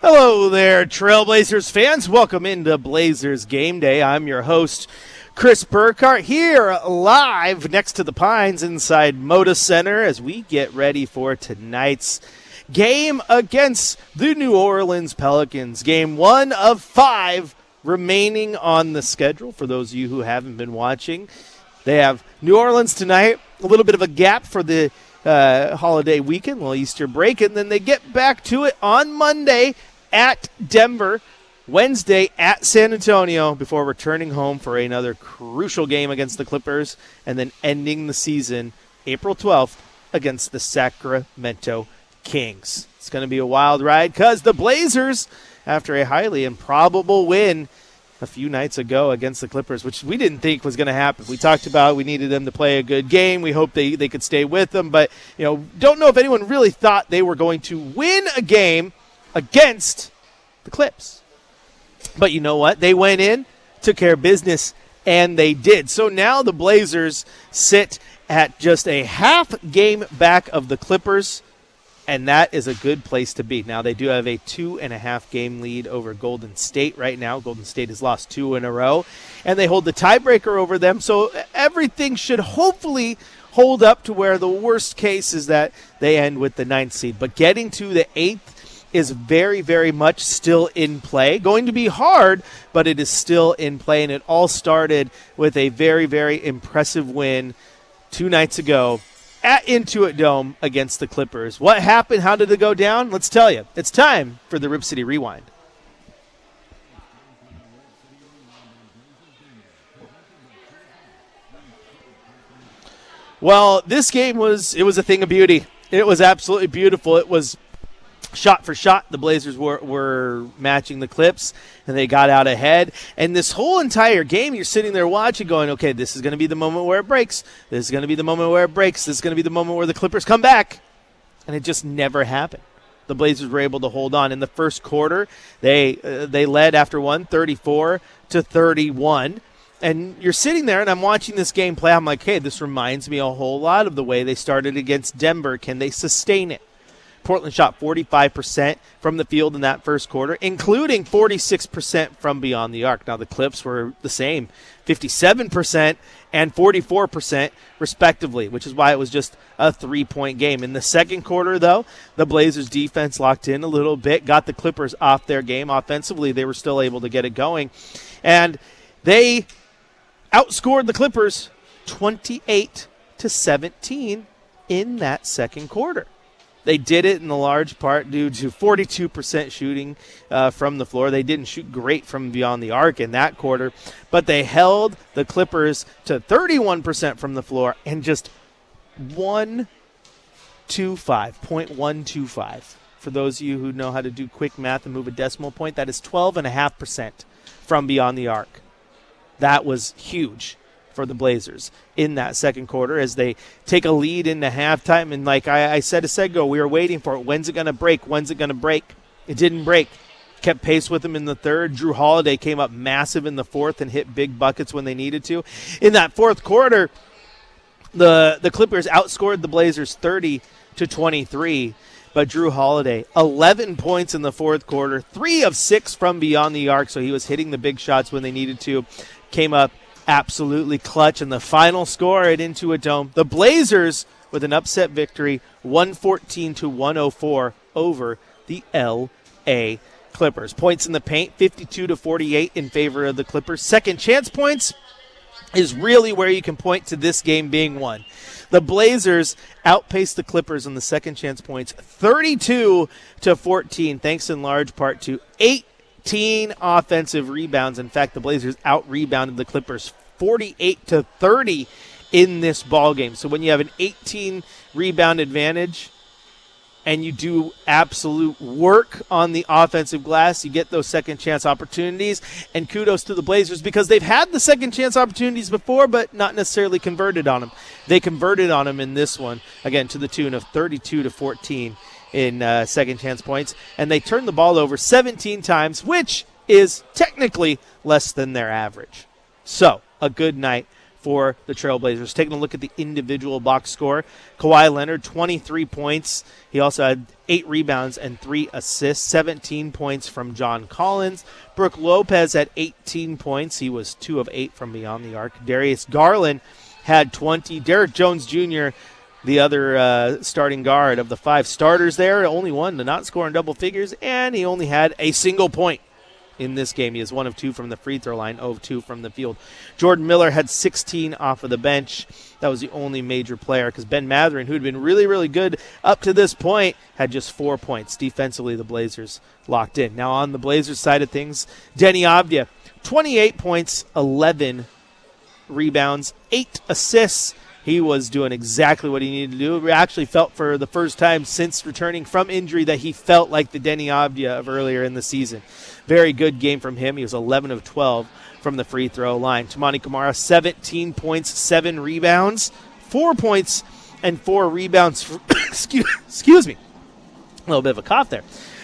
Hello there, Trailblazers fans. Welcome into Blazers Game Day. I'm your host, Chris Burkhardt, here live next to the Pines inside Moda Center as we get ready for tonight's game against the New Orleans Pelicans. Game 1 of 5 remaining on the schedule for those of you who haven't been watching. They have New Orleans tonight, a little bit of a gap for the holiday weekend, little Easter break, and then they get back to it on Monday at Denver, Wednesday at San Antonio, before returning home for another crucial game against the Clippers, and then ending the season April 12th against the Sacramento Kings. It's going to be a wild ride because the Blazers, after a highly improbable win a few nights ago against the Clippers, which we didn't think was going to happen. We talked about we needed them to play a good game. We hoped they could stay with them, but don't know if anyone really thought they were going to win a game against the Clips. But you know what? They went in, took care of business, and they did. So now the Blazers sit at just a half game back of the Clippers, and that is a good place to be. Now, they do have a 2.5 game lead over Golden State right now. Golden State has lost 2 in a row, and they hold the tiebreaker over them. So everything should hopefully hold up to where the worst case is that they end with the 9th seed. But getting to the 8th is very, very much still in play. Going to be hard, but it is still in play, and it all started with a very, very impressive win 2 nights ago at Intuit Dome against the Clippers. What happened? How did it go down? Let's tell you. It's time for the Rip City Rewind. Well, this game was a thing of beauty. It was absolutely beautiful. It was shot for shot. The Blazers were matching the Clips, and they got out ahead. And this whole entire game, you're sitting there watching going, okay, this is going to be the moment where it breaks. This is going to be the moment where it breaks. This is going to be the moment where the Clippers come back. And it just never happened. The Blazers were able to hold on. In the first quarter, they led after 34-31. And you're sitting there, and I'm watching this game play. I'm like, hey, this reminds me a whole lot of the way they started against Denver. Can they sustain it? Portland shot 45% from the field in that first quarter, including 46% from beyond the arc. Now, the Clips were the same, 57% and 44% respectively, which is why it was just a 3-point game. In the second quarter, though, the Blazers' defense locked in a little bit, got the Clippers off their game. Offensively, they were still able to get it going. And they outscored the Clippers 28-17 in that second quarter. They did it in the large part due to 42% shooting from the floor. They didn't shoot great from beyond the arc in that quarter, but they held the Clippers to 31% from the floor and just 0.125. For those of you who know how to do quick math and move a decimal point, that is 12.5% from beyond the arc. That was huge for the Blazers in that second quarter as they take a lead into halftime. And like I said a second ago, we were waiting for it. When's it going to break? When's it going to break? It didn't break. Kept pace with them in the third. Drew Holiday came up massive in the fourth and hit big buckets when they needed to. In that fourth quarter, the Clippers outscored the Blazers 30-23. But Drew Holiday, 11 points in the fourth quarter, 3 of 6 from beyond the arc, so he was hitting the big shots when they needed to. Came up absolutely clutch, and the final score at Intuit Dome, the Blazers with an upset victory, 114-104 over the L.A. Clippers. Points in the paint, 52-48 in favor of the Clippers. Second chance points is really where you can point to this game being won. The Blazers outpaced the Clippers on the second chance points, 32-14, thanks in large part to 18 offensive rebounds. In fact, the Blazers out-rebounded the Clippers 48-30 in this ball game. So when you have an 18-rebound advantage and you do absolute work on the offensive glass, you get those second chance opportunities. And kudos to the Blazers because they've had the second chance opportunities before, but not necessarily converted on them. They converted on them in this one, again, to the tune of 32-14 in second chance points. And they turned the ball over 17 times, which is technically less than their average. So, a good night for the Trailblazers. Taking a look at the individual box score, Kawhi Leonard, 23 points. He also had 8 rebounds and 3 assists, 17 points from John Collins. Brook Lopez had 18 points. He was 2 of 8 from beyond the arc. Darius Garland had 20. Derek Jones Jr., the other starting guard of the 5 starters there, only one to not score in double figures, and he only had a single point in this game. He is 1 of 2 from the free throw line, 0 of 2 from the field. Jordan Miller had 16 off of the bench. That was the only major player because Ben Mathurin, who had been really, really good up to this point, had just 4 points. Defensively, the Blazers locked in. Now on the Blazers side of things, Denny Avdia, 28 points, 11 rebounds, 8 assists. He was doing exactly what he needed to do. We actually felt for the first time since returning from injury that he felt like the Denny Avdia of earlier in the season. Very good game from him. He was 11 of 12 from the free throw line. Tamani Kamara, 17 points, 7 rebounds, 4 points and 4 rebounds. Excuse me. A little bit of a cough there.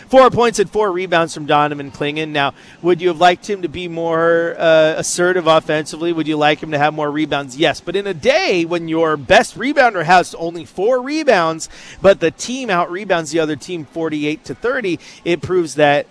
4 points and 4 rebounds from Donovan Clingan. Now, would you have liked him to be more assertive offensively? Would you like him to have more rebounds? Yes. But in a day when your best rebounder has only 4 rebounds, but the team out-rebounds the other team 48-30, it proves that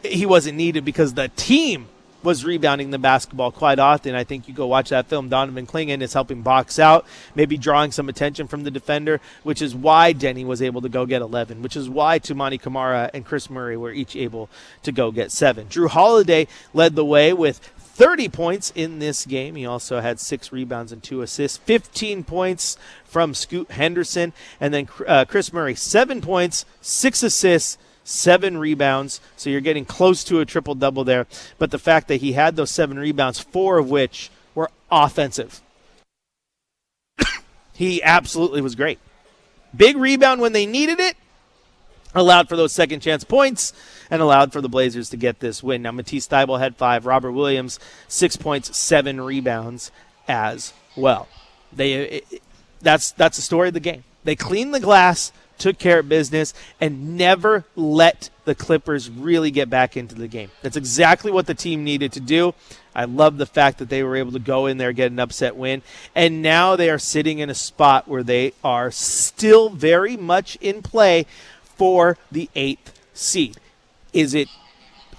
he wasn't needed because the team was rebounding the basketball quite often. I think you go watch that film, Donovan Clingan is helping box out, maybe drawing some attention from the defender, which is why Denny was able to go get 11, which is why Tumani Kamara and Chris Murray were each able to go get 7. Drew Holiday led the way with 30 points in this game. He also had 6 rebounds and 2 assists, 15 points from Scoot Henderson, and then Chris Murray, 7 points, 6 assists, 7 rebounds, so you're getting close to a triple-double there. But the fact that he had those 7 rebounds, 4 of which were offensive, he absolutely was great. Big rebound when they needed it, allowed for those second-chance points, and allowed for the Blazers to get this win. Now, Matisse Thybulle had 5, Robert Williams, 6 points, 7 rebounds as well. That's the story of the game. They cleaned the glass, took care of business, and never let the Clippers really get back into the game. That's exactly what the team needed to do. I love the fact that they were able to go in there, get an upset win, and now they are sitting in a spot where they are still very much in play for the 8th seed. Is it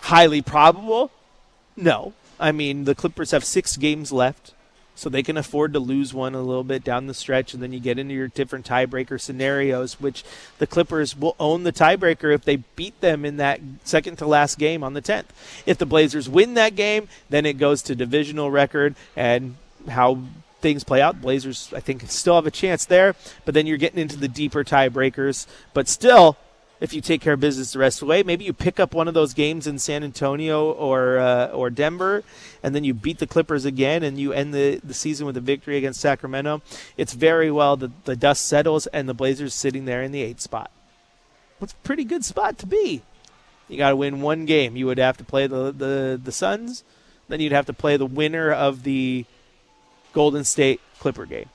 highly probable? No. I mean, the Clippers have 6 games left, so they can afford to lose one a little bit down the stretch, and then you get into your different tiebreaker scenarios, which the Clippers will own the tiebreaker if they beat them in that second-to-last game on the 10th. If the Blazers win that game, then it goes to divisional record and how things play out. Blazers, I think, still have a chance there, but then you're getting into the deeper tiebreakers. But still, if you take care of business the rest of the way, maybe you pick up one of those games in San Antonio or Denver, and then you beat the Clippers again, and you end the season with a victory against Sacramento. It's very well that the dust settles, and the Blazers sitting there in the 8th spot. It's a pretty good spot to be. You got to win one game. You would have to play the Suns, then you'd have to play the winner of the Golden State Clipper game.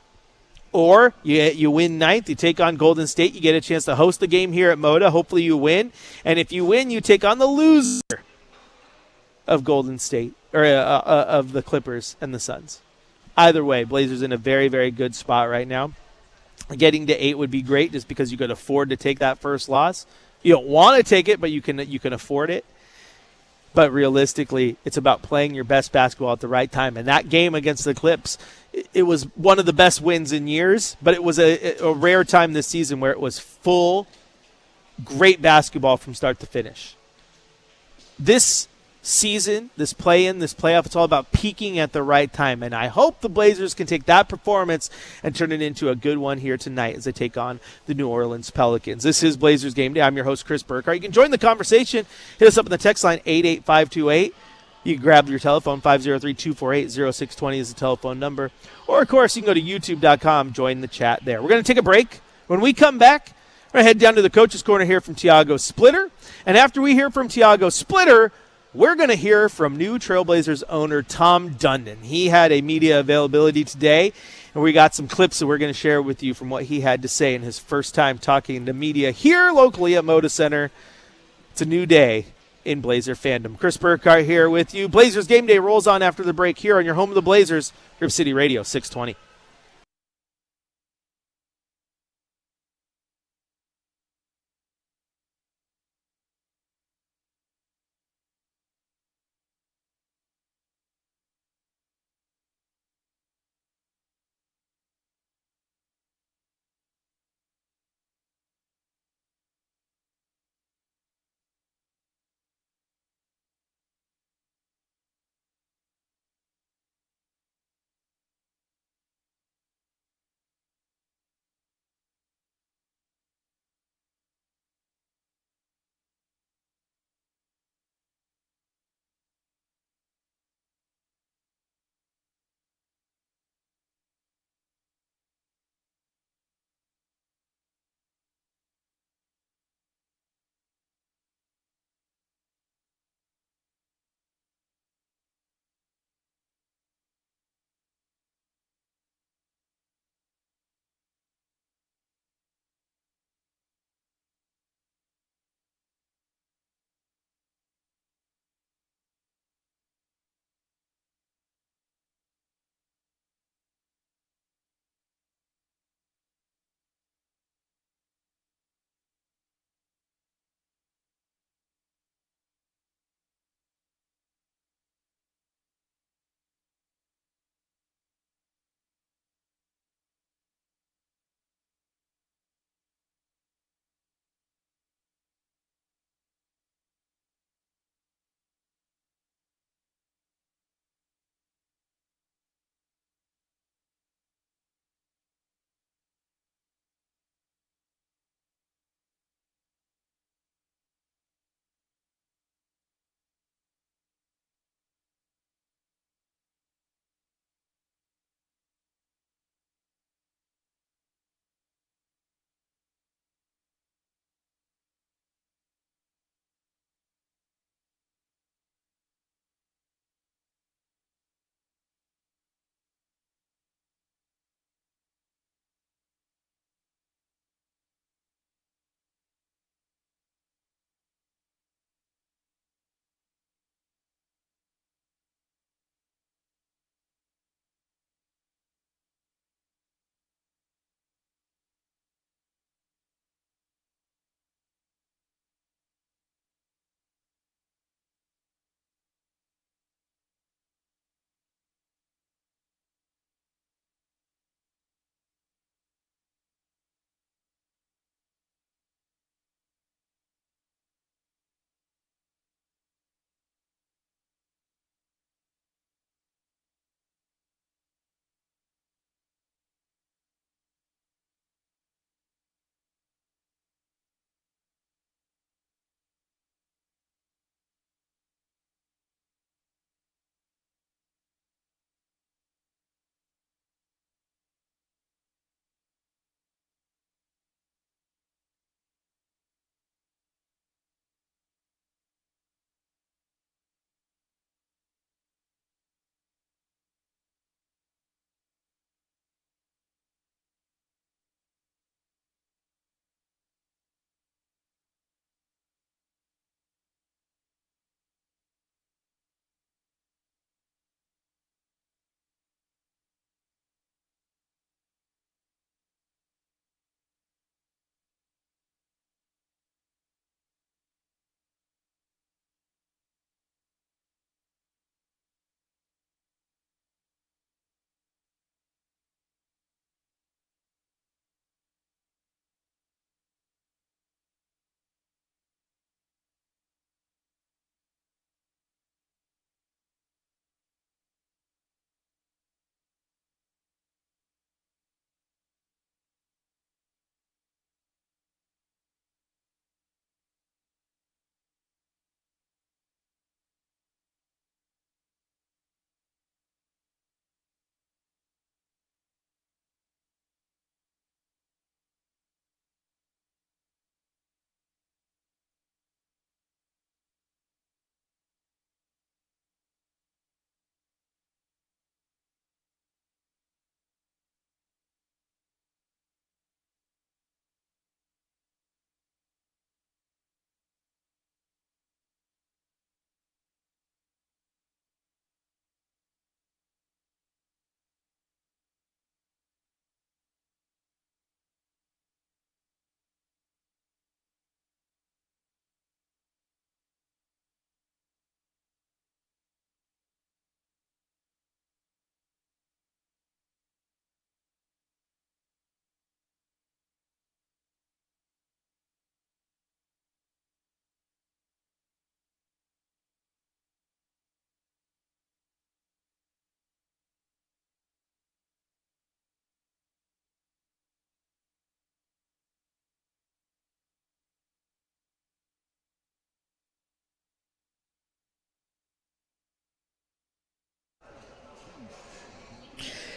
Or you win 9th, you take on Golden State, you get a chance to host the game here at Moda. Hopefully you win. And if you win, you take on the loser of Golden State, or of the Clippers and the Suns. Either way, Blazers in a very, very good spot right now. Getting to 8 would be great just because you could afford to take that first loss. You don't want to take it, but you can afford it. But realistically, it's about playing your best basketball at the right time. And that game against the Clips, it was one of the best wins in years, but it was a rare time this season where it was full, great basketball from start to finish. This season, this play-in, this playoff, it's all about peaking at the right time. And I hope the Blazers can take that performance and turn it into a good one here tonight as they take on the New Orleans Pelicans. This is Blazers Game Day. I'm your host, Chris Burkhardt. You can join the conversation. Hit us up on the text line, 88528. You can grab your telephone, 503-248-0620 is the telephone number. Or, of course, you can go to youtube.com, join the chat there. We're going to take a break. When we come back, we're going to head down to the Coach's Corner here from Tiago Splitter. And after we hear from Tiago Splitter, we're going to hear from new Trailblazers owner Tom Dundon. He had a media availability today, and we got some clips that we're going to share with you from what he had to say in his first time talking to media here locally at Moda Center. It's a new day in Blazer fandom. Chris Burkhardt here with you. Blazers Game Day rolls on after the break here on your home of the Blazers, Rip City Radio 620.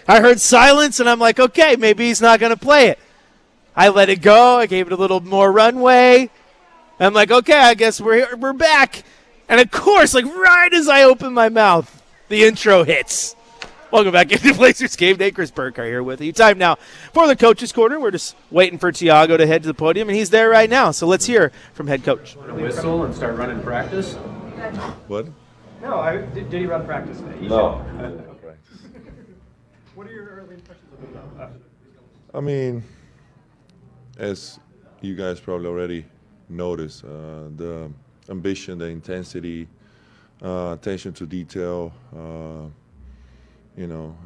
I heard silence, and I'm like, okay, maybe he's not going to play it. I let it go. I gave it a little more runway. I'm like, okay, I guess we're back. And, of course, like right as I open my mouth, the intro hits. Welcome back into Blazers Game Day. Chris Burkhardt here with you. Time now for the Coach's Corner. We're just waiting for Tiago to head to the podium, and he's there right now. So let's hear from head coach. Want to whistle and start running practice? What? No, did he run practice today? No. What are your early impressions of him? I mean, as you guys probably already noticed, the ambition, the intensity, attention to detail,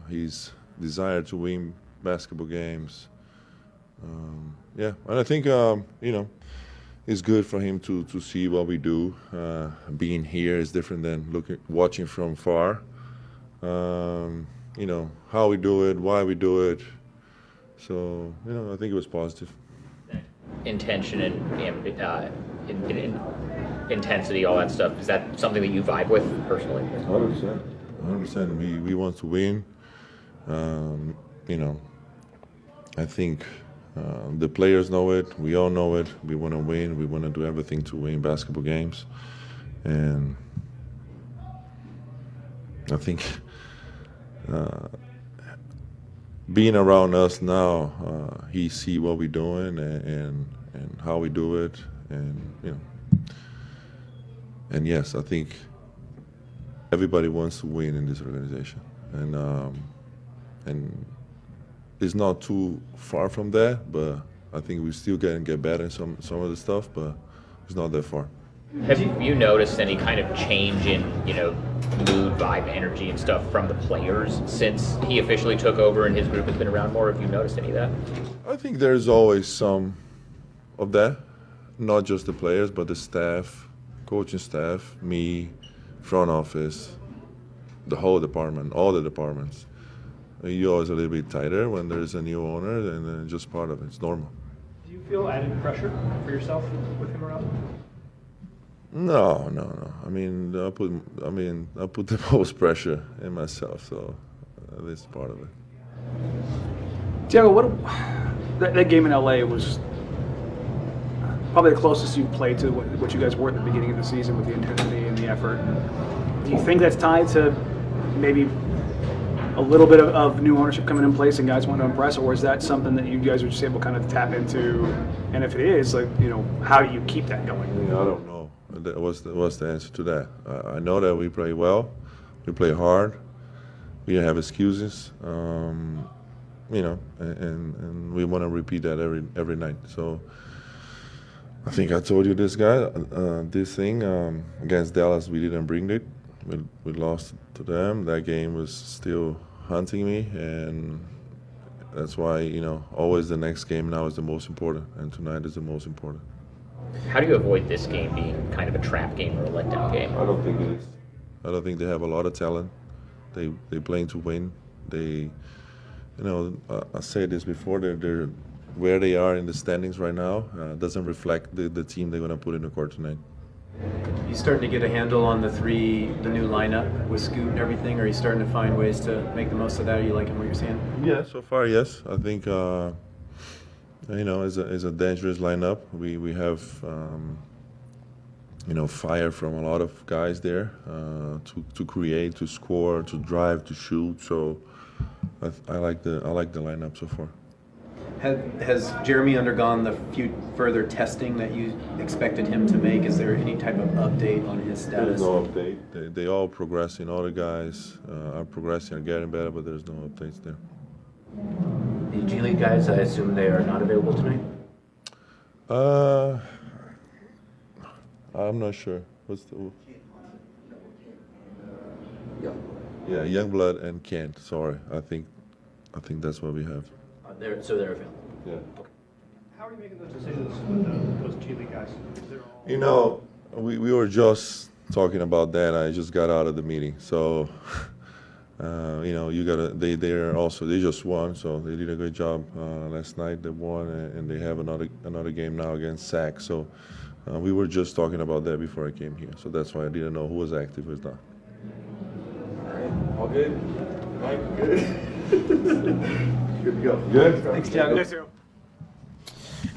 his desire to win basketball games. And I think, it's good for him to see what we do. Being here is different than watching from far. How we do it, why we do it. So, I think it was positive. Intention and intensity, all that stuff, is that something that you vibe with personally? 100%. We want to win. I think the players know it. We all know it. We want to win. We want to do everything to win basketball games. And I think being around us now, he see what we're doing and how we do it, and yes, I think everybody wants to win in this organization, and it's not too far from that, but I think we still can get better in some of the stuff, but it's not that far. Have you noticed any kind of change in, mood, vibe, energy, and stuff from the players since he officially took over and his group has been around more? Have you noticed any of that? I think there's always some of that, not just the players, but the staff, coaching staff, me, front office, the whole department, all the departments. You're always a little bit tighter when there's a new owner, and just part of it. It's normal. Do you feel added pressure for yourself with him around? No. I mean, I put the most pressure in myself, so this is part of it. Tiago, that game in LA was probably the closest you played to what you guys were at the beginning of the season with the intensity and the effort. Do you think that's tied to maybe a little bit of new ownership coming in place and guys want to impress, or is that something that you guys were just able to kind of tap into? And if it is, how do you keep that going? I don't know. What's the answer to that? I know that we play well, we play hard, we don't have excuses, and we want to repeat that every night. So I think I told you this thing against Dallas, we didn't bring it. We lost to them. That game was still haunting me, and that's why always the next game now is the most important, and tonight is the most important. How do you avoid this game being kind of a trap game or a letdown game? I don't think it is. I don't think they have a lot of talent. They playing to win. I said this before. They're where they are in the standings right now. Doesn't reflect the team they're going to put in the court tonight. You starting to get a handle on the new lineup with Scoot and everything? Or are you starting to find ways to make the most of that? Are you liking what you're seeing? Yeah, so far yes. I think it's a dangerous lineup. We have fire from a lot of guys there to create, to score, to drive, to shoot. So I like the lineup so far. Has Jeremy undergone the few further testing that you expected him to make? Is there any type of update on his status? There's no update. They all progressing. All the guys are progressing, are getting better, but there's no updates there. The G League guys, I assume they are not available tonight? I'm not sure. What's the... Yeah, Youngblood and Kent. Sorry, I think that's what we have. So they're available. Yeah. How are you making those decisions with those G League guys? We were just talking about that. I just got out of the meeting, so you gotta. They just won, so they did a good job last night. They won, and they have another game now against SAC. So we were just talking about that before I came here. So that's why I didn't know who was active, who's not. All good. Mike, good. Good to go. Good? Thanks, Thiago. Yes, sir.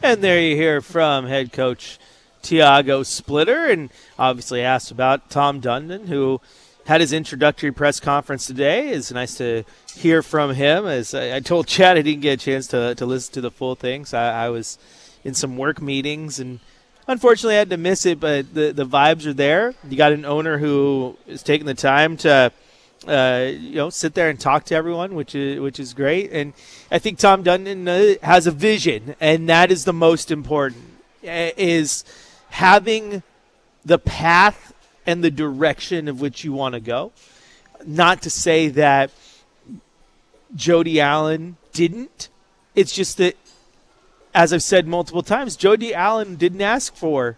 And there you hear from head coach Tiago Splitter, and obviously asked about Tom Dundon, who had his introductory press conference today. It's nice to hear from him. As I told Chad, I didn't get a chance to listen to the full thing, so I was in some work meetings, and unfortunately I had to miss it, but the vibes are there. You got an owner who is taking the time to sit there and talk to everyone, which is great. And I think Tom Dundon has a vision, and that is the most important, is having the path and the direction of which you want to go. Not to say that Jody Allen didn't. It's just that, as I've said multiple times, Jody Allen didn't ask for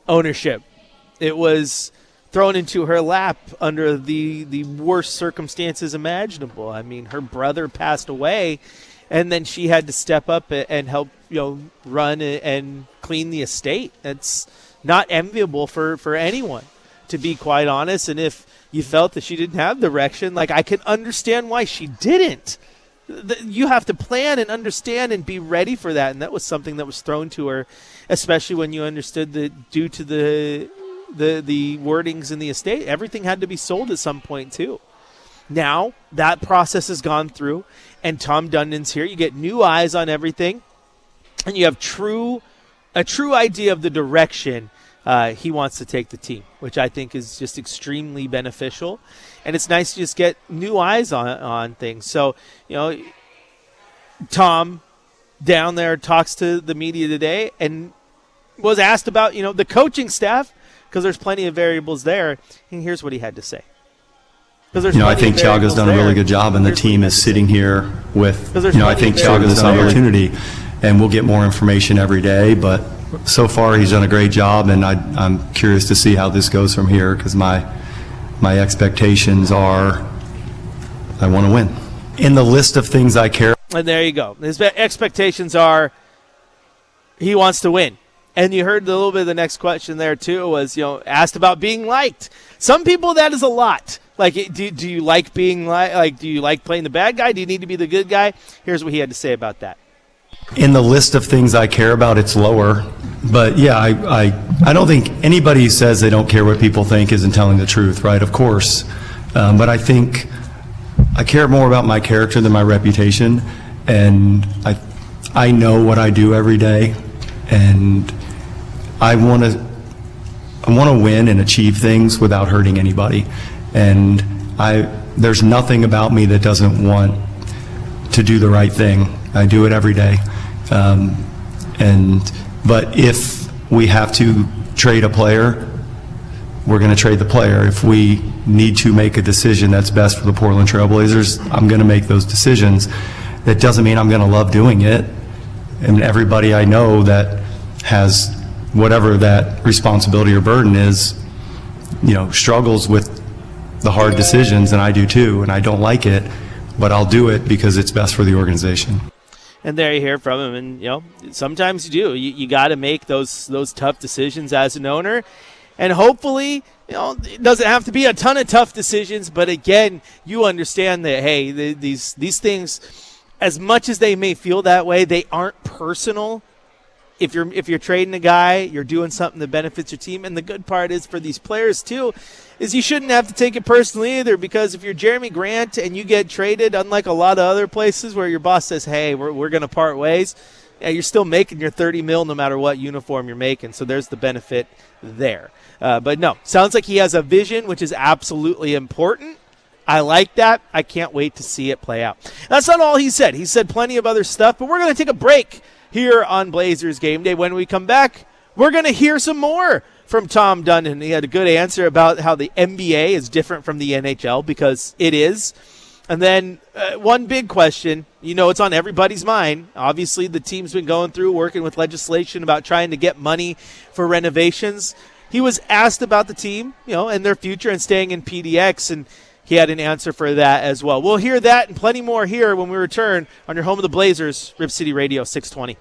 ownership. It was thrown into her lap under the worst circumstances imaginable. I mean, her brother passed away, and then she had to step up and help, run and clean the estate. It's not enviable for anyone, to be quite honest. And if you felt that she didn't have direction, I can understand why she didn't. You have to plan and understand and be ready for that, and that was something that was thrown to her, especially when you understood that due to the wordings in the estate, everything had to be sold at some point too. Now that process has gone through, and Tom Dundon's here. You get new eyes on everything, and you have a true idea of the direction he wants to take the team, which I think is just extremely beneficial. And it's nice to just get new eyes on things. So, Tom down there talks to the media today and was asked about, the coaching staff, because there's plenty of variables there. And here's what he had to say. I think Thiago's done a really good job, and the team is sitting here with, I think Thiago's done an opportunity, and we'll get more information every day. But so far, he's done a great job, and I'm curious to see how this goes from here, because my expectations are I want to win. In the list of things I care. And there you go. His expectations are he wants to win. And you heard a little bit of the next question there, too, was, asked about being liked. Some people, that is a lot. Do you like being do you like playing the bad guy? Do you need to be the good guy? Here's what he had to say about that. In the list of things I care about, it's lower. But, yeah, I don't think anybody who says they don't care what people think isn't telling the truth, right? Of course. But I think I care more about my character than my reputation. And I know what I do every day. And I want to win and achieve things without hurting anybody. And there's nothing about me that doesn't want to do the right thing. I do it every day. But if we have to trade a player, we're going to trade the player. If we need to make a decision that's best for the Portland Trail Blazers, I'm going to make those decisions. That doesn't mean I'm going to love doing it. And everybody I know that has whatever that responsibility or burden is, struggles with the hard decisions, and I do too, and I don't like it, but I'll do it because it's best for the organization. And there you hear from him, and sometimes you do. You got to make those tough decisions as an owner, and hopefully, it doesn't have to be a ton of tough decisions. But again, you understand that these things, as much as they may feel that way, they aren't personal. If you're trading a guy, you're doing something that benefits your team. And the good part is for these players too, is you shouldn't have to take it personally either, because if you're Jeremy Grant and you get traded, unlike a lot of other places where your boss says, hey, we're going to part ways, you're still making your $30 million no matter what uniform you're making. So there's the benefit there. But no, sounds like he has a vision, which is absolutely important. I like that. I can't wait to see it play out. That's not all he said. He said plenty of other stuff, but we're going to take a break here on Blazers Game Day. When we come back, we're going to hear some more from Tom Dundon. He had a good answer about how the NBA is different from the NHL, because it is. And then one big question, it's on everybody's mind. Obviously, the team's been going through working with legislation about trying to get money for renovations. He was asked about the team, and their future and staying in PDX, and he had an answer for that as well. We'll hear that and plenty more here when we return on your home of the Blazers, Rip City Radio 620.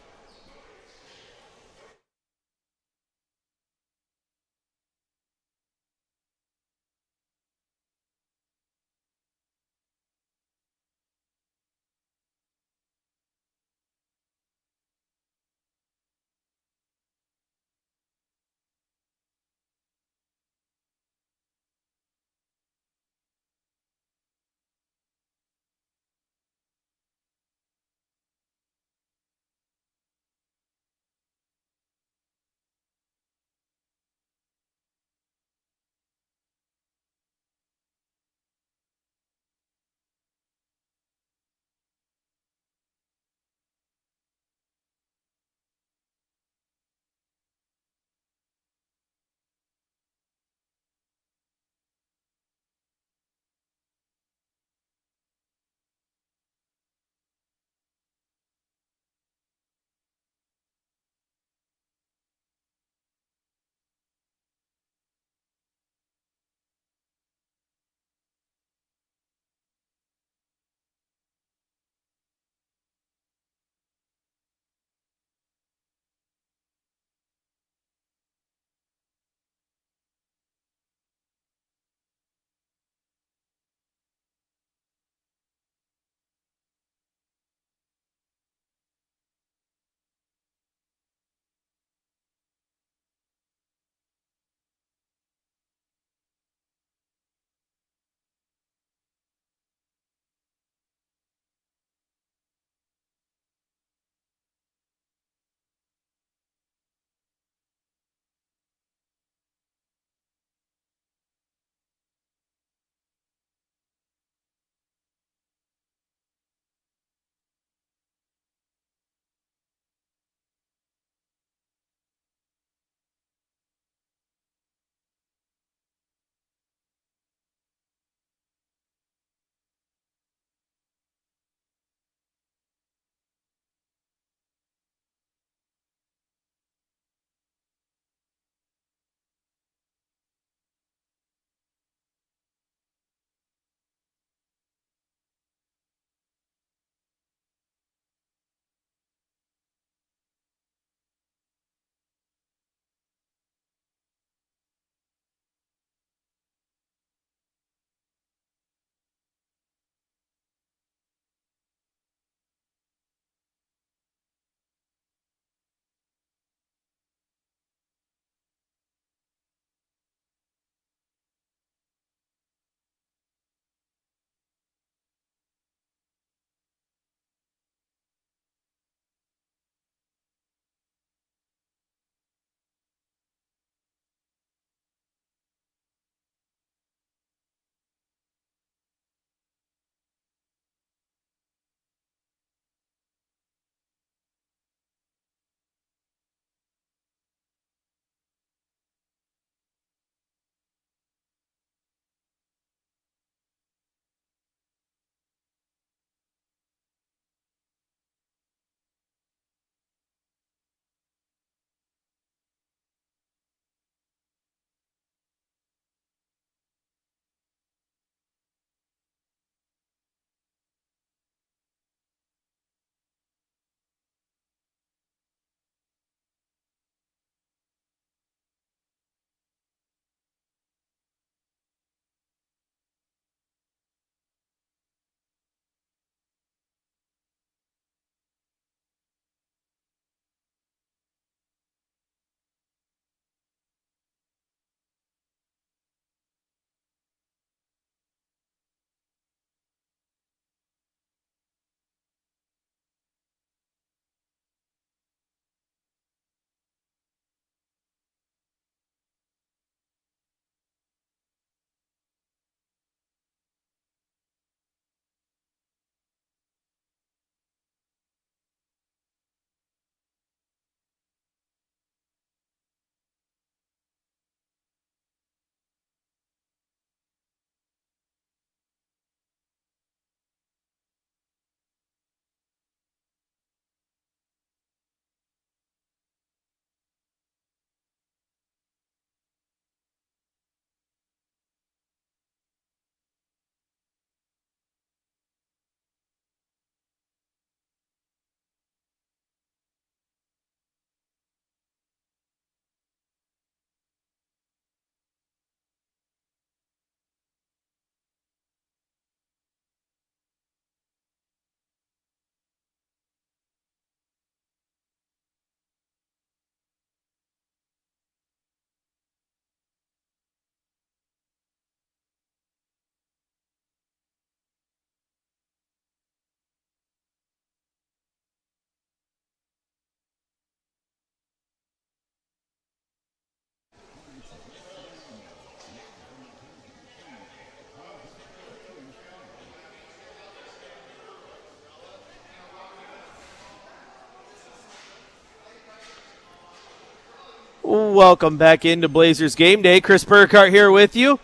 Welcome back into Blazers Game Day. Chris Burkhardt here with you.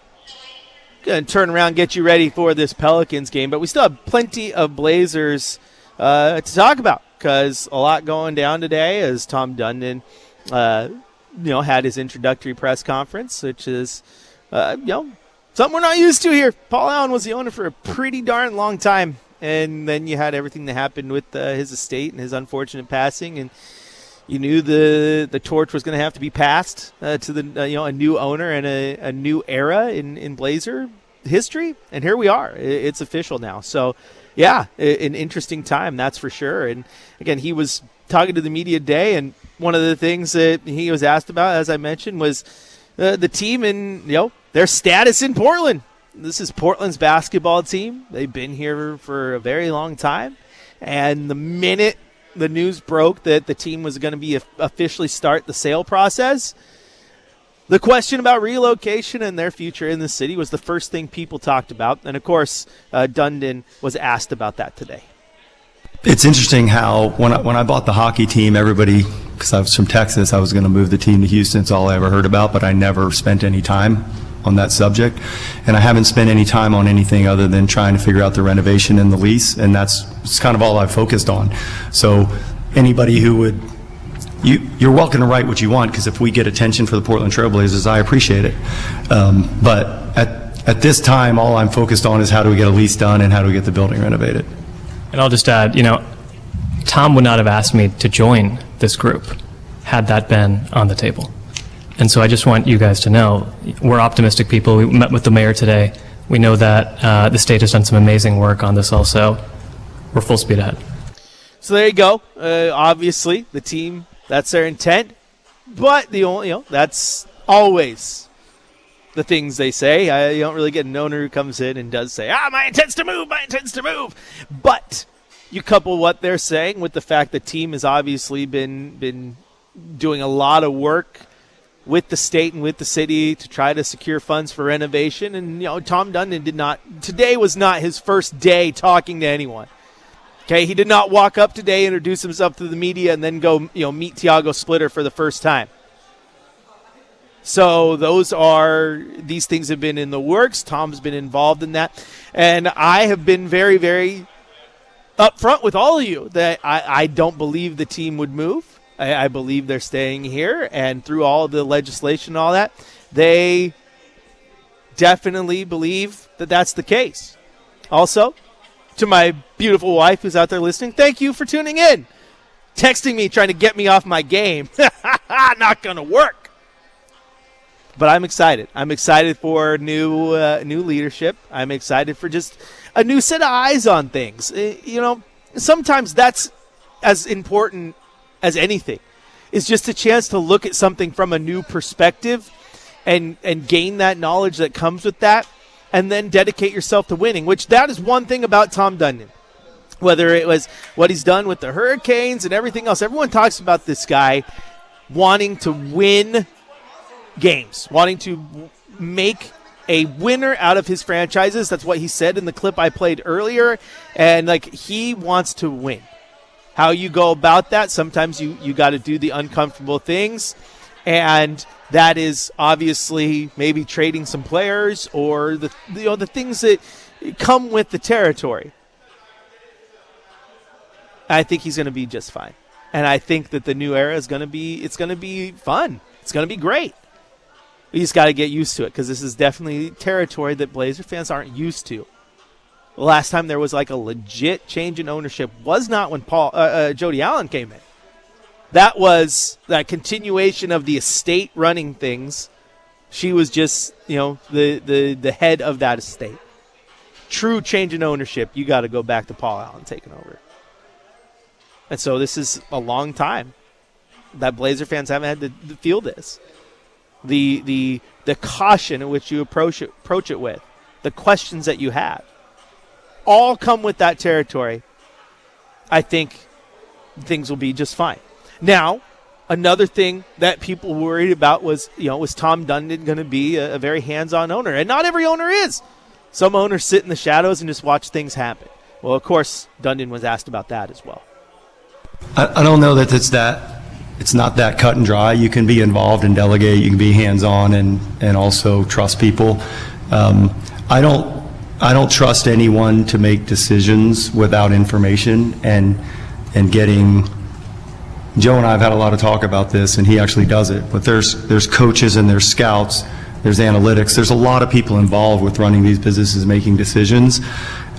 Going to turn around and get you ready for this Pelicans game, but we still have plenty of Blazers to talk about because a lot going down today as Tom Dundon had his introductory press conference, which is something we're not used to here. Paul Allen was the owner for a pretty darn long time, and then you had everything that happened with his estate and his unfortunate passing, and you knew the torch was going to have to be passed to the a new owner and a new era in Blazer history, and here we are. It's official now. So, yeah, an interesting time, that's for sure. And again, he was talking to the media today, and one of the things that he was asked about, as I mentioned, was the team and their status in Portland. This is Portland's basketball team. They've been here for a very long time, and the minute the news broke that the team was going to be officially start the sale process, the question about relocation and their future in the city was the first thing people talked about. And, of course, Dundon was asked about that today. It's interesting how when I bought the hockey team, everybody, because I was from Texas, I was going to move the team to Houston. It's all I ever heard about, but I never spent any time on that subject. And I haven't spent any time on anything other than trying to figure out the renovation and the lease, and it's kind of all I've focused on. So anybody who would, you're welcome to write what you want, because if we get attention for the Portland Trailblazers, I appreciate it. But at this time, all I'm focused on is how do we get a lease done and how do we get the building renovated. And I'll just add, Tom would not have asked me to join this group had that been on the table. And so I just want you guys to know, we're optimistic people. We met with the mayor today. We know that the state has done some amazing work on this also. We're full speed ahead. So there you go. Obviously, the team, that's their intent. But that's always the things they say. You don't really get an owner who comes in and does say, my intent's to move, my intent's to move. But you couple what they're saying with the fact the team has obviously been doing a lot of work with the state and with the city to try to secure funds for renovation. And, Tom Dundon today was not his first day talking to anyone. Okay, he did not walk up today, introduce himself to the media, and then go, meet Tiago Splitter for the first time. So these things have been in the works. Tom's been involved in that. And I have been very, very upfront with all of you that I don't believe the team would move. I believe they're staying here, and through all of the legislation and all that, they definitely believe that that's the case. Also, to my beautiful wife who's out there listening, thank you for tuning in. Texting me, trying to get me off my game. Not going to work. But I'm excited. I'm excited for new leadership. I'm excited for just a new set of eyes on things. Sometimes that's as important as anything, is just a chance to look at something from a new perspective and gain that knowledge that comes with that, and then dedicate yourself to winning, which that is one thing about Tom Dundon. Whether it was what he's done with the Hurricanes and everything else, everyone talks about this guy wanting to win games, wanting to make a winner out of his franchises. That's what he said in the clip I played earlier, and he wants to win. How you go about that, sometimes you got to do the uncomfortable things, and that is obviously maybe trading some players or the things that come with the territory. I think he's going to be just fine, and I think that the new era is going to be fun. It's going to be great. We just got to get used to it, because this is definitely territory that Blazer fans aren't used to. The last time there was a legit change in ownership was not when Jody Allen came in. That was that continuation of the estate running things. She was just, the head of that estate. True change in ownership, you got to go back to Paul Allen taking over. And so this is a long time that Blazer fans haven't had to feel this. The caution in which you approach it with, the questions that you have, all come with that territory. I think things will be just fine. Now, another thing that people worried about was Tom Dundon going to be a very hands-on owner? And not every owner is. Some owners sit in the shadows and just watch things happen. Well, of course, Dundon was asked about that as well. I don't know that it's that it's not that cut and dry. You can be involved and delegate. You can be hands-on and also trust people. I don't trust anyone to make decisions without information and getting. Joe and I have had a lot of talk about this, and he actually does it. But there's coaches and there's scouts, there's analytics. There's a lot of people involved with running these businesses, making decisions.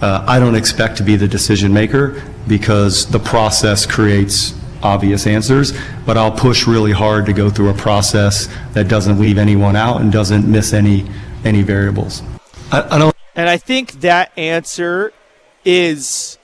I don't expect to be the decision maker because the process creates obvious answers, but I'll push really hard to go through a process that doesn't leave anyone out and doesn't miss any variables. I don't. And I think that answer is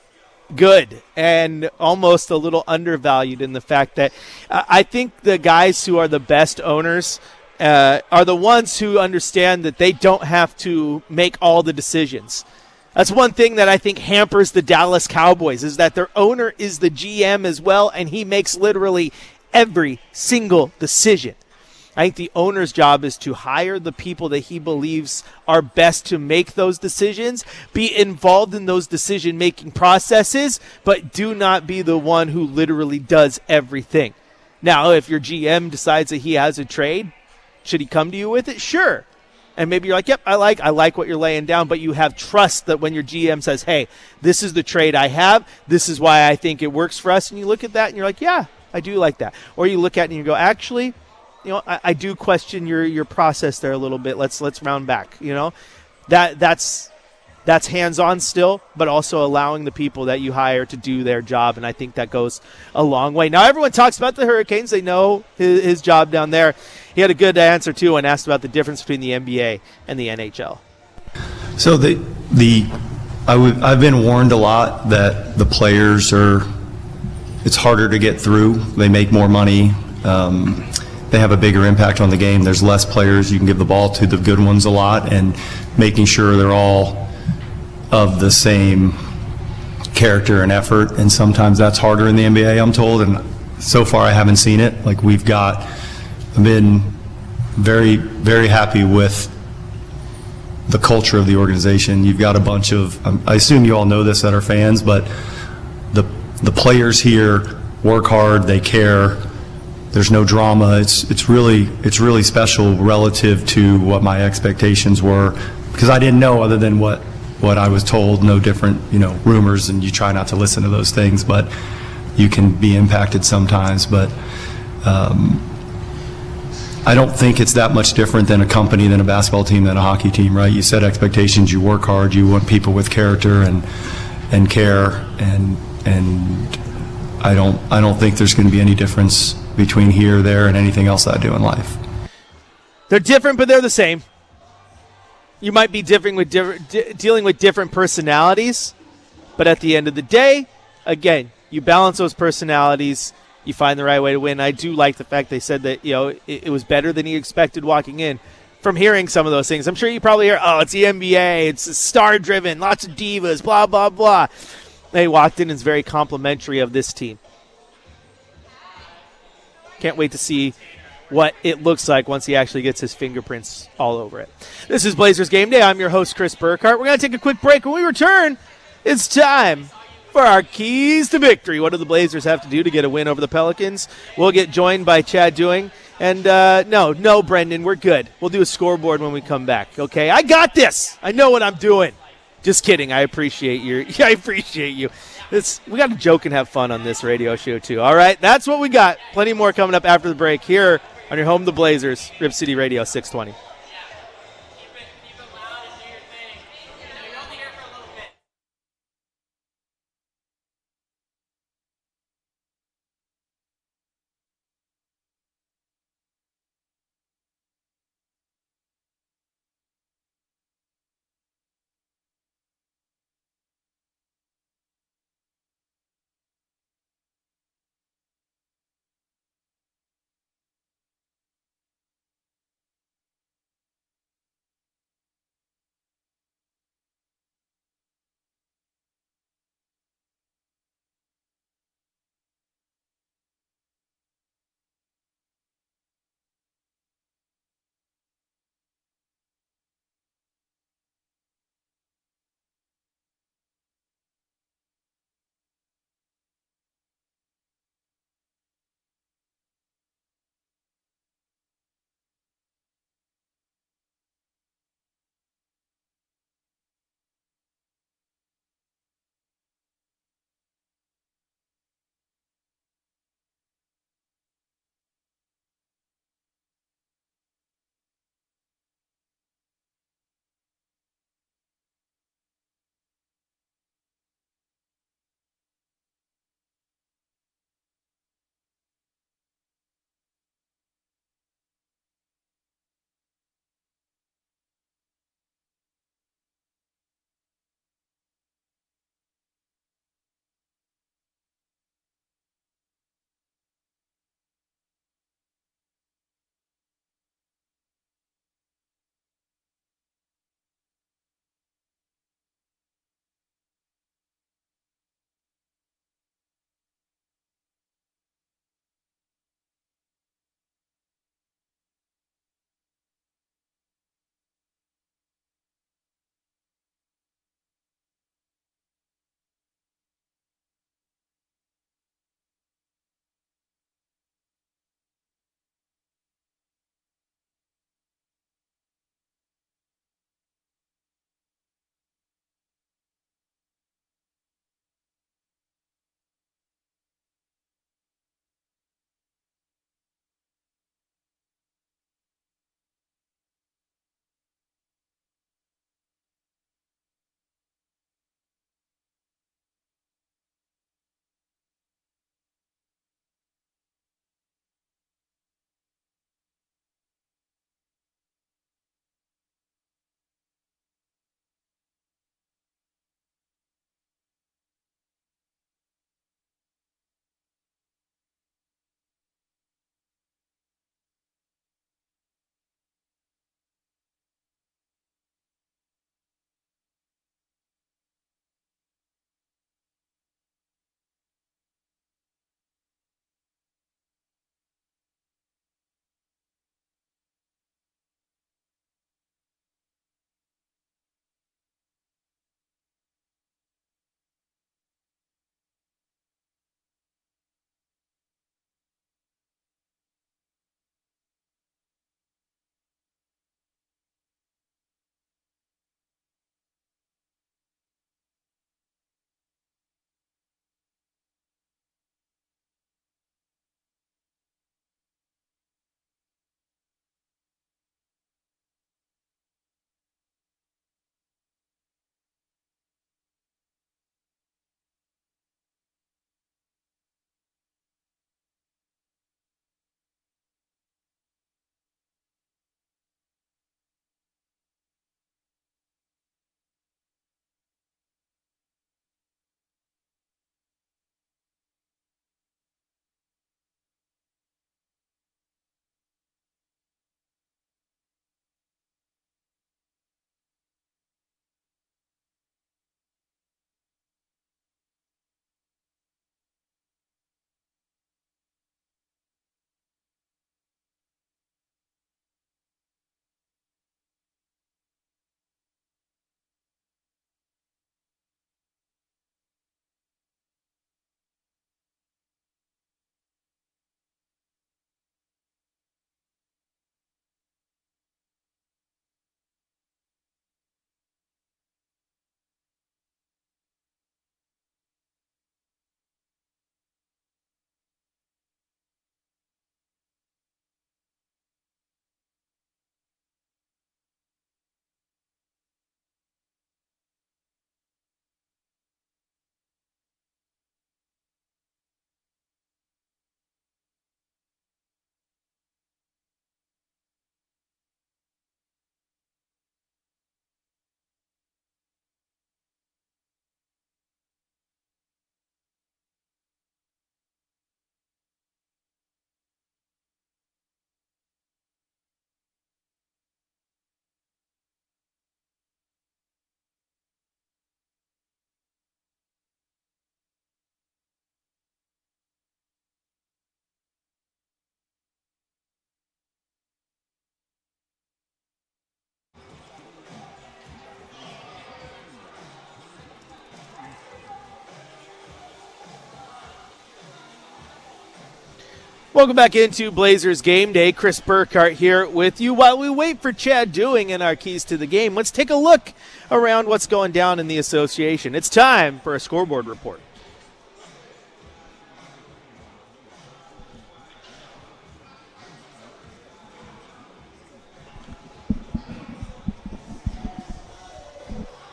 good and almost a little undervalued in the fact that I think the guys who are the best owners are the ones who understand that they don't have to make all the decisions. That's one thing that I think hampers the Dallas Cowboys is that their owner is the GM as well, and he makes literally every single decision. I think the owner's job is to hire the people that he believes are best to make those decisions, be involved in those decision-making processes, but do not be the one who literally does everything. Now, if your GM decides that he has a trade, should he come to you with it? Sure. And maybe you're like, yep, I like what you're laying down, but you have trust that when your GM says, hey, this is the trade I have, this is why I think it works for us, and you look at that and you're like, yeah, I do like that. Or you look at it and you go, actually, I do question your process there a little bit. Let's round back. That's hands-on still, but also allowing the people that you hire to do their job, and I think that goes a long way. Now, everyone talks about the Hurricanes. They know his job down there. He had a good answer, too, when asked about the difference between the NBA and the NHL. So I've been warned a lot that the players it's harder to get through. They make more money. They have a bigger impact on the game. There's less players. You can give the ball to the good ones a lot, and making sure they're all of the same character and effort. And sometimes that's harder in the NBA, I'm told. And so far, I haven't seen it. I've been very, very happy with the culture of the organization. You've got a bunch of, I assume you all know this that are fans, but the players here work hard. They care. There's no drama. It's really special relative to what my expectations were, because I didn't know other than what I was told. No different, rumors, and you try not to listen to those things, but you can be impacted sometimes. But I don't think it's that much different than a company, than a basketball team, than a hockey team, right? You set expectations, you work hard, you want people with character and care, and I don't think there's going to be any difference between here, there, and anything else I do in life. They're different, but they're the same. You might be dealing with different personalities, but at the end of the day, again, you balance those personalities, you find the right way to win. I do like the fact they said that it was better than he expected walking in. From hearing some of those things, I'm sure you probably hear, it's the NBA, it's star-driven, lots of divas, blah, blah, blah. They walked in and is very complimentary of this team. Can't wait to see what it looks like once he actually gets his fingerprints all over it. This is Blazers Game Day. I'm your host, Chris Burkhardt. We're going to take a quick break. When we return, it's time for our keys to victory. What do the Blazers have to do to get a win over the Pelicans? We'll get joined by Chad Doing. And no, Brendan, we're good. We'll do a scoreboard when we come back, okay? I got this. I know what I'm doing. Just kidding. I appreciate you. We got to joke and have fun on this radio show, too. All right, that's what we got. Plenty more coming up after the break here on your home, the Blazers, Rip City Radio 620. Welcome back into Blazers Game Day. Chris Burkhardt here with you. While we wait for Chad Doing and our keys to the game, let's take a look around what's going down in the association. It's time for a scoreboard report.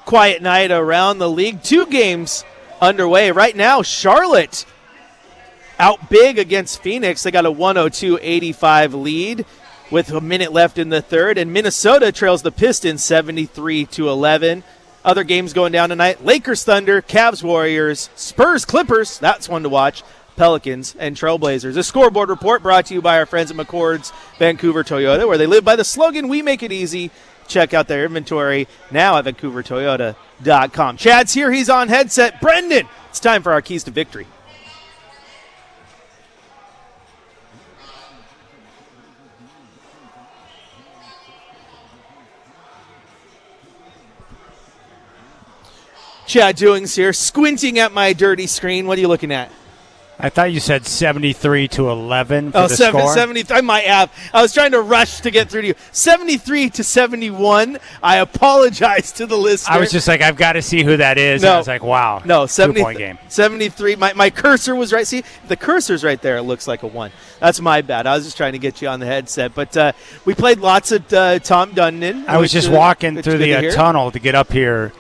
Quiet night around the league. 2 games underway right now. Charlotte out big against Phoenix. They got a 102-85 lead with a minute left in the third, and Minnesota trails the Pistons 73-11. Other games going down tonight: Lakers Thunder, Cavs Warriors, Spurs Clippers, that's one to watch, Pelicans and Trailblazers. A scoreboard report brought to you by our friends at McCord's Vancouver Toyota, where they live by the slogan, "We make it easy." Check out their inventory now at VancouverToyota.com. Chad's here. He's on headset. Brendan, it's time for our keys to victory. Chad Doings here, squinting at my dirty screen. What are you looking at? I thought you said 73-11 for the score. 73. I might have. I was trying to rush to get through to you. 73-71. I apologize to the listener. I was just like, I've got to see who that is. No. And I was like, wow. No, 2-point game. 73. My cursor was right. See, if the cursor's right there, it looks like a 1. That's my bad. I was just trying to get you on the headset. But we played lots of Tom Dundon. I was just walking through the tunnel to get up here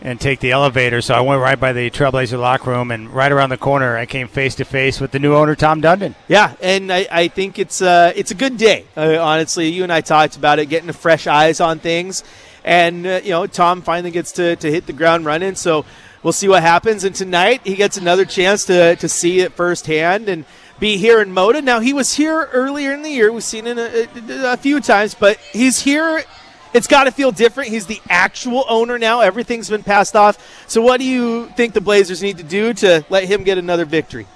and take the elevator, so I went right by the Trailblazer locker room, and right around the corner I came face-to-face with the new owner, Tom Dundon. Yeah, and I think it's a good day. Honestly, you and I talked about it, getting fresh eyes on things, and Tom finally gets to hit the ground running, so we'll see what happens. And tonight he gets another chance to see it firsthand and be here in Moda. Now, he was here earlier in the year. We've seen it a few times, but he's here. It's got to feel different. He's the actual owner now. Everything's been passed off. So what do you think the Blazers need to do to let him get another victory?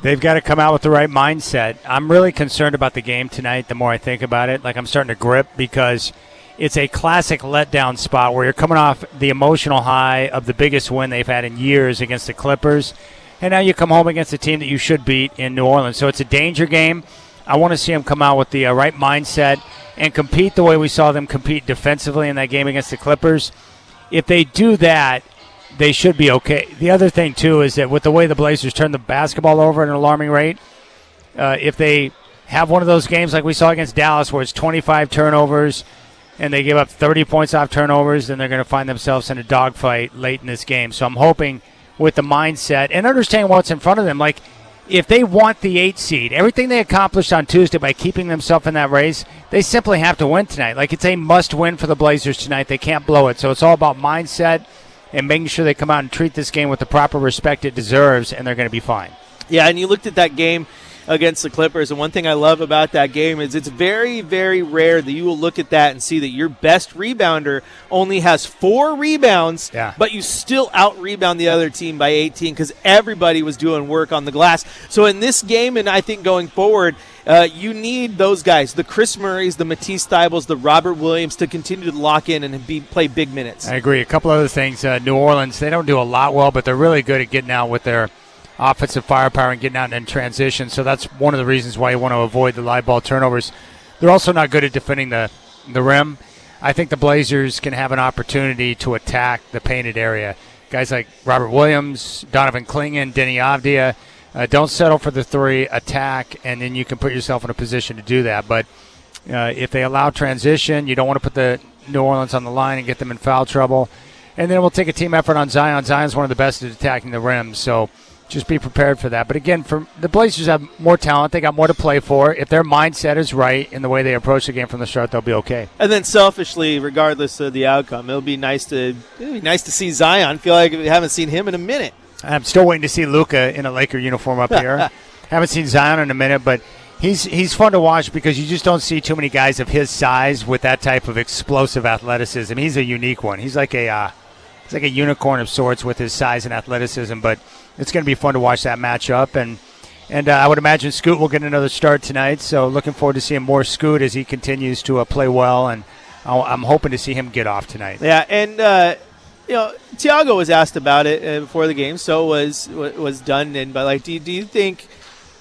They've got to come out with the right mindset. I'm really concerned about the game tonight the more I think about it. Like, I'm starting to grip because it's a classic letdown spot where you're coming off the emotional high of the biggest win they've had in years against the Clippers, and now you come home against a team that you should beat in New Orleans. So it's a danger game. I want to see them come out with the right mindset and compete the way we saw them compete defensively in that game against the Clippers. If they do that, they should be okay. The other thing, too, is that with the way the Blazers turn the basketball over at an alarming rate, if they have one of those games like we saw against Dallas where it's 25 turnovers and they give up 30 points off turnovers, then they're going to find themselves in a dogfight late in this game. So I'm hoping with the mindset and understanding what's in front of them, like, if they want the 8 seed, everything they accomplished on Tuesday by keeping themselves in that race, they simply have to win tonight. Like, it's a must-win for the Blazers tonight. They can't blow it. So it's all about mindset and making sure they come out and treat this game with the proper respect it deserves, and they're going to be fine. Yeah, and you looked at that game against the Clippers, and one thing I love about that game is it's very, very rare that you will look at that and see that your best rebounder only has 4 rebounds, but you still out-rebound the other team by 18 because everybody was doing work on the glass. So in this game, and I think going forward, you need those guys, the Chris Murrays, the Matisse Thybulles, the Robert Williams, to continue to lock in and play big minutes. I agree. A couple other things. New Orleans, they don't do a lot well, but they're really good at getting out with their offensive firepower and getting out in transition. So that's one of the reasons why you want to avoid the live ball turnovers. They're also not good at defending the rim. I think the Blazers can have an opportunity to attack the painted area. Guys like Robert Williams, Donovan Clingan, Denny Avdia, don't settle for the 3, attack, and then you can put yourself in a position to do that. But if they allow transition, you don't want to put the New Orleans on the line and get them in foul trouble. And then we'll take a team effort on Zion. Zion's one of the best at attacking the rim, so just be prepared for that. But again, the Blazers have more talent. They got more to play for. If their mindset is right in the way they approach the game from the start, they'll be okay. And then selfishly, regardless of the outcome, it'll be nice to see Zion. I feel like we haven't seen him in a minute. I'm still waiting to see Luka in a Laker uniform up here. Haven't seen Zion in a minute, but he's fun to watch because you just don't see too many guys of his size with that type of explosive athleticism. He's a unique one. He's like a unicorn of sorts with his size and athleticism, but it's going to be fun to watch that matchup. And I would imagine Scoot will get another start tonight, so looking forward to seeing more Scoot as he continues to play well, and I'm hoping to see him get off tonight. Yeah, and Thiago was asked about it before the game, so was Dundon. But do you think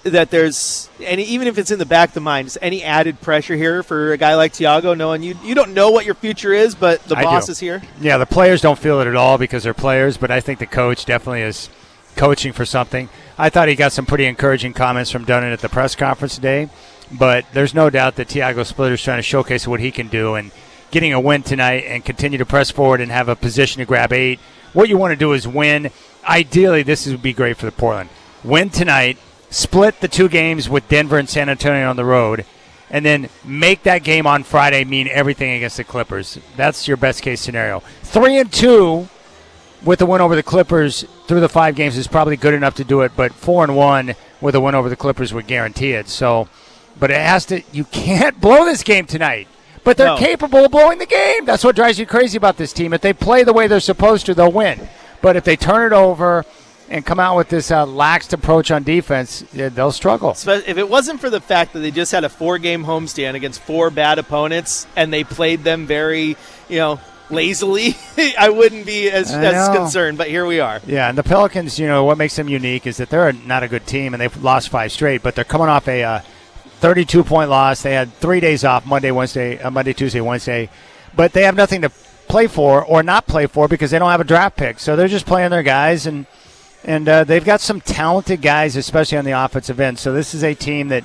that there's any, even if it's in the back of the mind, just any added pressure here for a guy like Thiago, knowing you don't know what your future is, but the boss is here? Yeah, the players don't feel it at all because they're players, but I think the coach definitely is coaching for something. I thought he got some pretty encouraging comments from Dunnan at the press conference today, but there's no doubt that Thiago Splitter's trying to showcase what he can do, and getting a win tonight and continue to press forward and have a position to grab 8. What you want to do is win. Ideally, this would be great for the Portland. Win tonight, split the 2 games with Denver and San Antonio on the road, and then make that game on Friday mean everything against the Clippers. That's your best case scenario. 3-2 with a win over the Clippers through the 5 games is probably good enough to do it, but 4-1 with a win over the Clippers would guarantee it. So, but it has to. You can't blow this game tonight. But they're capable of blowing the game. That's what drives you crazy about this team. If they play the way they're supposed to, they'll win. But if they turn it over and come out with this laxed approach on defense, they'll struggle. If it wasn't for the fact that they just had a 4-game homestand against 4 bad opponents and they played them very, lazily, I wouldn't be as concerned. But here we are. Yeah, and the Pelicans, what makes them unique is that they're not a good team, and they've lost 5 straight, but they're coming off a 32-point loss. They had 3 days off, Monday, Tuesday, Wednesday. But they have nothing to play for or not play for because they don't have a draft pick. So they're just playing their guys, and they've got some talented guys, especially on the offensive end. So this is a team that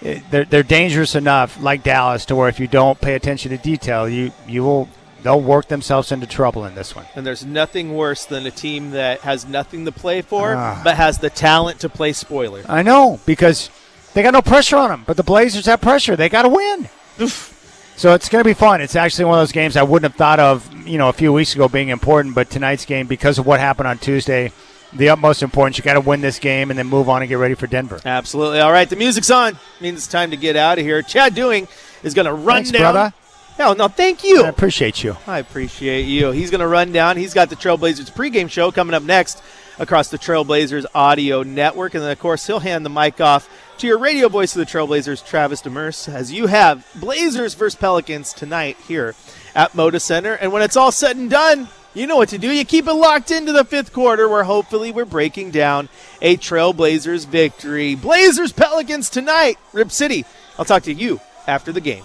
they're dangerous enough, like Dallas, to where if you don't pay attention to detail, they'll work themselves into trouble in this one. And there's nothing worse than a team that has nothing to play for but has the talent to play spoiler. I know, because they got no pressure on them, but the Blazers have pressure. They got to win. So it's going to be fun. It's actually one of those games I wouldn't have thought of, a few weeks ago being important, but tonight's game, because of what happened on Tuesday, the utmost importance. You got to win this game and then move on and get ready for Denver. Absolutely. All right, the music's on. Means it's time to get out of here. Chad Doing is going to run Thanks, down. Brother. No, thank you. I appreciate you. I appreciate you. He's going to run down. He's got the Trailblazers pregame show coming up next across the Trailblazers audio network. And then, of course, he'll hand the mic off to your radio voice of the Trailblazers, Travis Demers, as you have Blazers versus Pelicans tonight here at Moda Center. And when it's all said and done, you know what to do. You keep it locked into the 5th quarter where hopefully we're breaking down a Trailblazers victory. Blazers Pelicans tonight, Rip City. I'll talk to you after the game.